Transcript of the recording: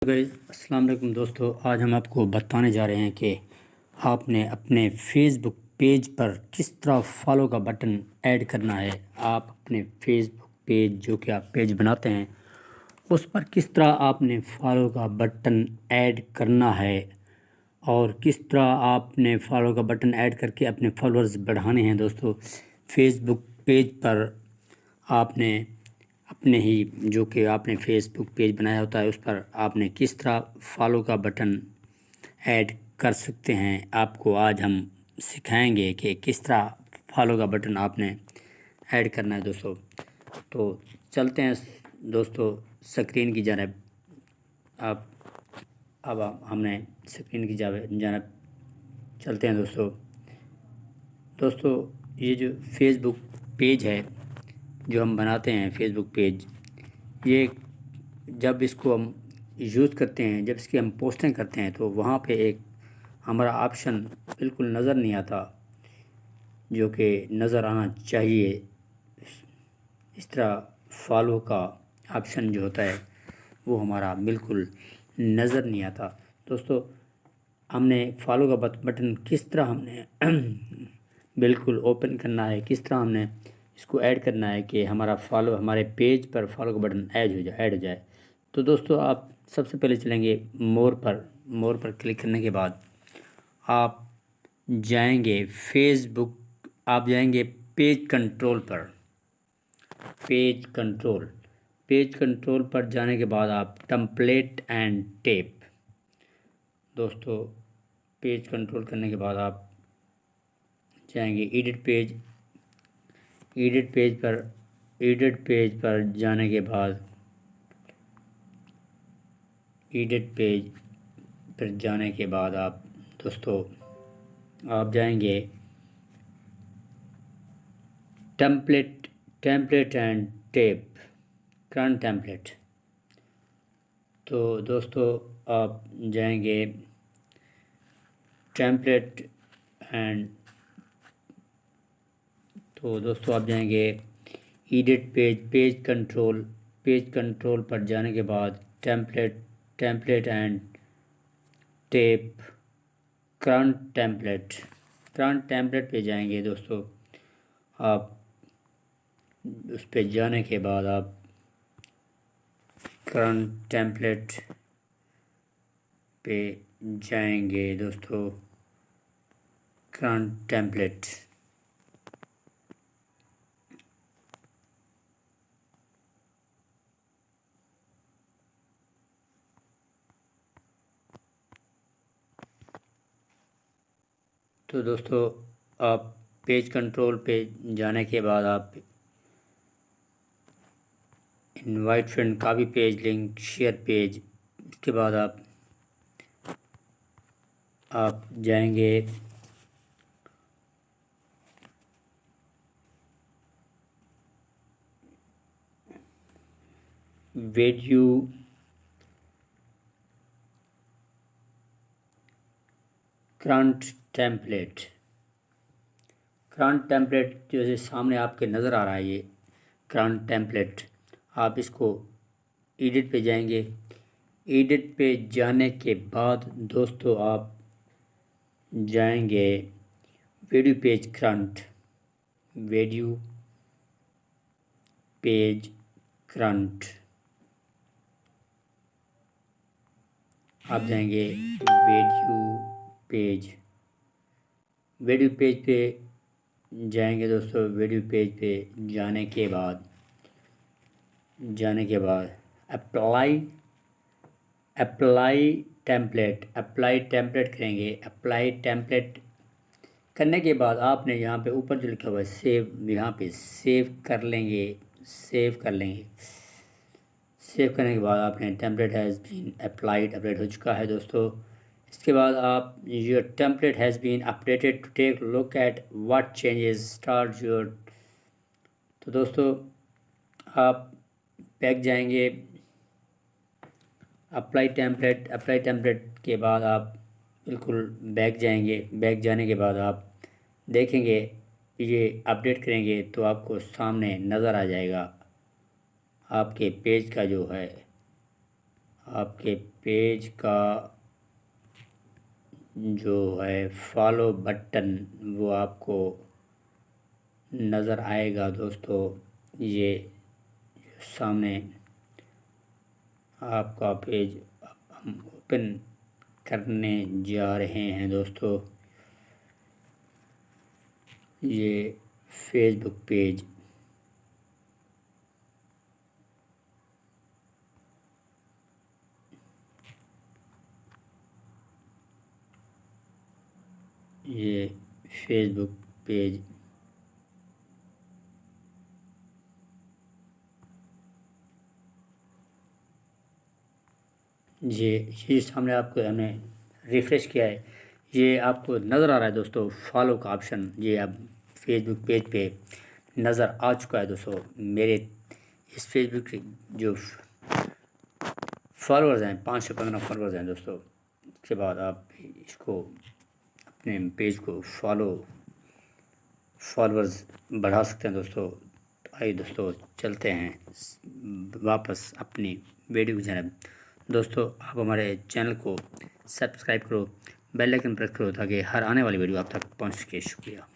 Guys अस्सलाम वालेकुम दोस्तों, आज हम आपको बताने जा रहे हैं कि आपने अपने फेसबुक पेज पर किस तरह फॉलो का बटन ऐड करना है। आप अपने फेसबुक पेज जो कि आप पेज बनाते हैं उस पर किस तरह आपने फॉलो का बटन ऐड करना है और किस तरह आपने फॉलो का बटन ऐड करके अपने फॉलोअर्स बढ़ाने हैं। दोस्तों, फेसबुक पेज पर आपने अपने ही जो कि आपने फेसबुक पेज बनाया होता है उस पर आपने किस तरह फॉलो का बटन ऐड कर सकते हैं। आपको आज हम सिखाएंगे कि किस तरह फॉलो का बटन आपने ऐड करना है। दोस्तों, तो चलते हैं दोस्तों स्क्रीन की जानब। अब हमने स्क्रीन की जानब चलते हैं। दोस्तों, ये जो फेसबुक पेज है जो हम बनाते हैं फेसबुक पेज, ये जब इसको हम यूज़ करते हैं, जब इसकी हम पोस्टिंग करते हैं तो वहाँ पे एक हमारा ऑप्शन बिल्कुल नज़र नहीं आता जो कि नज़र आना चाहिए। इस तरह फॉलो का ऑप्शन जो होता है वो हमारा बिल्कुल नज़र नहीं आता। दोस्तों, हमने फॉलो का बटन किस तरह हमने बिल्कुल ओपन करना है, किस तरह हमने इसको ऐड करना है कि हमारे पेज पर फॉलो का बटन ऐड हो जाए। तो दोस्तों, आप सबसे पहले चलेंगे मोर पर क्लिक करने के बाद आप जाएंगे आप जाएंगे पेज कंट्रोल पर। पेज कंट्रोल पर जाने के बाद आप टेम्पलेट एंड टेप। दोस्तों, पेज कंट्रोल करने के बाद आप जाएंगे एडिट पेज पर जाने के बाद आप दोस्तों आप जाएंगे template and tape current template. तो दोस्तों, आप जाएंगे टेम्पलेट एंड तो दोस्तों आप जाएंगे एडिट पेज कंट्रोल पर जाने के बाद template and tape current template पे जाएंगे। दोस्तों, आप उस पे जाने के बाद आप करंट टेम्पलेट पे जाएंगे। दोस्तों, करंट टेम्पलेट तो दोस्तों आप पेज कंट्रोल पे जाने के बाद आप invite friend, copy page, link, share page, इसके बाद आप जाएंगे वीडियो करंट टेम्पलेट जैसे सामने आपके नज़र आ रहा है। ये करंट टेम्पलेट, आप इसको एडिट पे जाएंगे। एडिट पे जाने के बाद दोस्तों आप जाएंगे वीडियो पेज करंट। आप जाएंगे वीडियो पेज पे जाएंगे। दोस्तों, वीडियो पेज पे जाने के बाद अप्लाई टेम्पलेट करेंगे। अप्लाई टेम्पलेट करने के बाद आपने यहाँ पे ऊपर जो लिखा हुआ है सेव, यहाँ पे सेव कर लेंगे। सेव करने के बाद आपने टेम्पलेट हैज़ बीन अपडेट हो चुका है। दोस्तों, इसके बाद आप your template has been updated to take look at what changes start your. तो दोस्तों आप बैक जाएंगे अप्लाई टेम्पलेट के बाद आप बिल्कुल बैक जाएंगे। बैक जाने के बाद आप देखेंगे ये अपडेट करेंगे तो आपको सामने नज़र आ जाएगा आपके पेज का जो है आपके पेज का जो है फॉलो बटन वो आपको नज़र आएगा दोस्तों। ये सामने आपका पेज हम ओपन करने जा रहे हैं दोस्तों। ये फेसबुक पेज ये फेसबुक पेज ये सामने आपको हमने रिफ़्रेश किया है, ये आपको नज़र आ रहा है दोस्तों फॉलो का ऑप्शन। ये अब फेसबुक पेज पे नज़र आ चुका है दोस्तों। मेरे इस फेसबुक के जो फॉलोअर्स हैं 5 से 15 फॉलोअर्स हैं दोस्तों। इसके बाद आप इसको अपने पेज को फॉलोअर्स बढ़ा सकते हैं दोस्तों। तो आइए दोस्तों चलते हैं वापस अपनी वीडियो की जानब। दोस्तों आप हमारे चैनल को सब्सक्राइब करो, बेल आइकन प्रेस करो ताकि हर आने वाली वीडियो आप तक पहुंच सके। शुक्रिया।